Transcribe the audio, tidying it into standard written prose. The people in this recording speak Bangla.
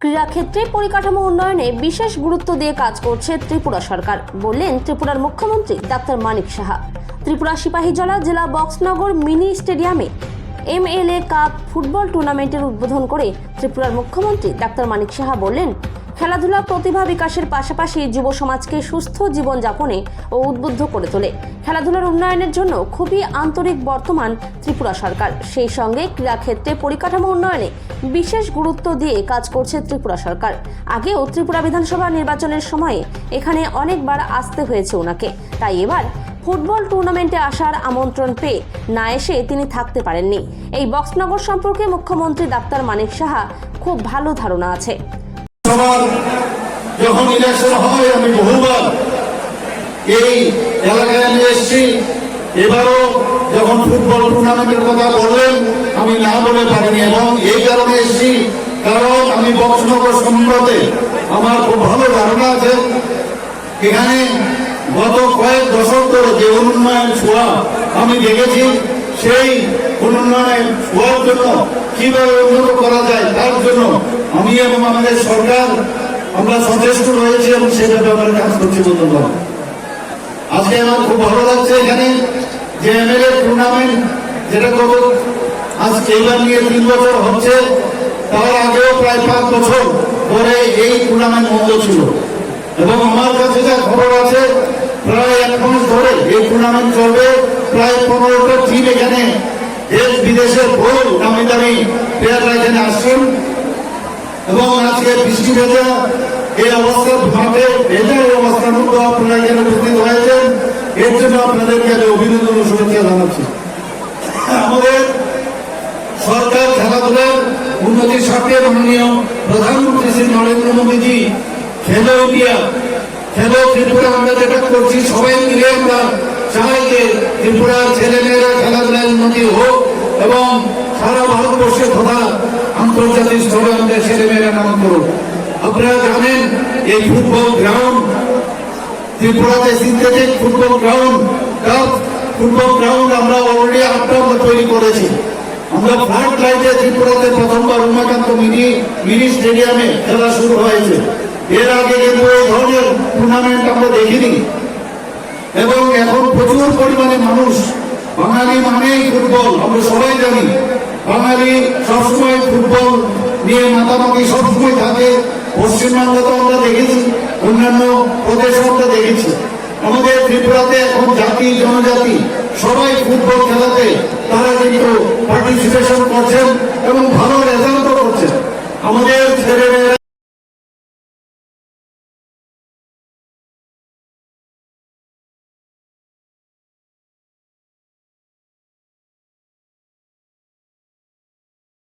ক্রীড়াক্ষেত্রে পরিকাঠামো উন্নয়নে বিশেষ গুরুত্ব দিয়ে কাজ করছে ত্রিপুরা সরকার, বললেন ত্রিপুরার মুখ্যমন্ত্রী ডাক্তার মানিক সাহা। ত্রিপুরা সিপাহীজলা জেলা বক্সনগর মিনি স্টেডিয়ামে MLA কাপ ফুটবল টুর্নামেন্টের উদ্বোধন করে ত্রিপুরার মুখ্যমন্ত্রী ডাক্তার মানিক সাহা বললেন, খেলাধুলা প্রতিভা বিকাশের পাশাপাশি যুব সমাজকে সুস্থ জীবনযাপনে ও উদ্বুদ্ধ করে তোলে। খেলাধুলার উন্নয়নের জন্য খুবই আন্তরিক বর্তমান ত্রিপুরা সরকার। সেই সঙ্গে ক্রীড়াক্ষেত্রে পরিকাঠামো উন্নয়নে বিশেষ গুরুত্ব দিয়ে কাজ করছে ত্রিপুরা সরকার। আগেও ত্রিপুরা বিধানসভা নির্বাচনের সময়ে এখানে অনেকবার আসতে হয়েছে ওনাকে, তাই এবার ফুটবল টুর্নামেন্টে আসার আমন্ত্রণ পেয়ে না এসে তিনি থাকতে পারেননি। এই বক্সনগর সম্পর্কে মুখ্যমন্ত্রী ডাক্তার মানিক সাহা খুব ভালো ধারণা আছে। যখন ইলেকশন হয় আমি বহুবার এই এলাকায় আমি এসেছি। এবারও যখন ফুটবল টুর্নামেন্টের কথা বললেন আমি না বলে পারিনি, এবং এই কারণে এসেছি কারণ আমি বক্সনগর সম্পর্কে আমার খুব ভালো ধারণা আছে। এখানে গত কয়েক দশক ধরে যে উন্নয়ন ছোঁয়া আমি দেখেছি, সেই উন্নয়ন ছোঁয়ার জন্য কিভাবে উন্নত করা যায় তার জন্য আমি এবং আমাদের সরকার আমরা সচেষ্ট রয়েছি এবং সেটা ব্যাপারে কাজ করছি বলতে পারি। আজকে আমার খুব ভালো লাগছে এখানে যে MLA টুর্নামেন্ট, যেটা গত আজকে এবার নিয়ে 3 বছর হচ্ছে, তার আগেও প্রায় 5 বছর পরে এই টুর্নামেন্ট বন্ধ ছিল, এবং আমার কাছে যা খবর আছে প্রায় 1 মাস ধরে এই টুর্নামেন্ট চলবে। প্রায় 15টা টিম এখানে দেশ বিদেশের বহু নামি দামি প্লেয়াররা এখানে আসছেন, এবং আজকে বৃষ্টি ভেজা এই অবস্থার ভাবে ভেজা এই অবস্থার মধ্যে আপনারা এখানে উপস্থিত হয়েছেন, এর জন্য আপনাদেরকে আমি অভিনন্দন ও শুভেচ্ছা জানাচ্ছি। আমাদের সরকার খেলাধুলার উন্নতির স্বার্থে মাননীয় প্রধানমন্ত্রী শ্রী নরেন্দ্র মোদীজি খেলো ইন্ডিয়া, খেলো ত্রিপুরা আমরা যেটা করছি, সবাই মিলে আমরা চাই যে ত্রিপুরার ছেলেমেয়েরা খেলাধুলার উন্নতি হোক এবং সারা ভারতবর্ষে তথা আন্তর্জাতিক স্তরে আমাদের ছেলেমেয়েরা নাম করুক। আপনারা জানেন এই ফুটবল গ্রাউন্ড ত্রিপুরাতে synthetic football ground, tough football ground আমরা অলরেডি 8টা আমরা তৈরি করেছি। আমরা ফ্লাড লাইটে ত্রিপুরাতে প্রথমবার উমাকান্ত মিনি স্টেডিয়ামে খেলা শুরু হয়েছে। এর আগে কিন্তু এই ধরনের টুর্নামেন্ট আমরা দেখিনি, এবং এখন প্রচুর পরিমাণে মানুষ, বাঙালি মানেই ফুটবল, আমরা সবাই জানি বাঙালি সবসময় ফুটবল নিয়ে মাতামাতি সবসময় থাকে। পশ্চিমবঙ্গে তো আমরা দেখেছি, অন্যান্য প্রদেশে আমরা দেখেছি। আমাদের ত্রিপুরাতে এখন জাতি জনজাতি সবাই ফুটবল খেলাতে তারা কিন্তু পার্টিসিপেশন করছেন এবং ভালো রেজাল্টও করছেন। আমাদের ছেলেমেয়েরা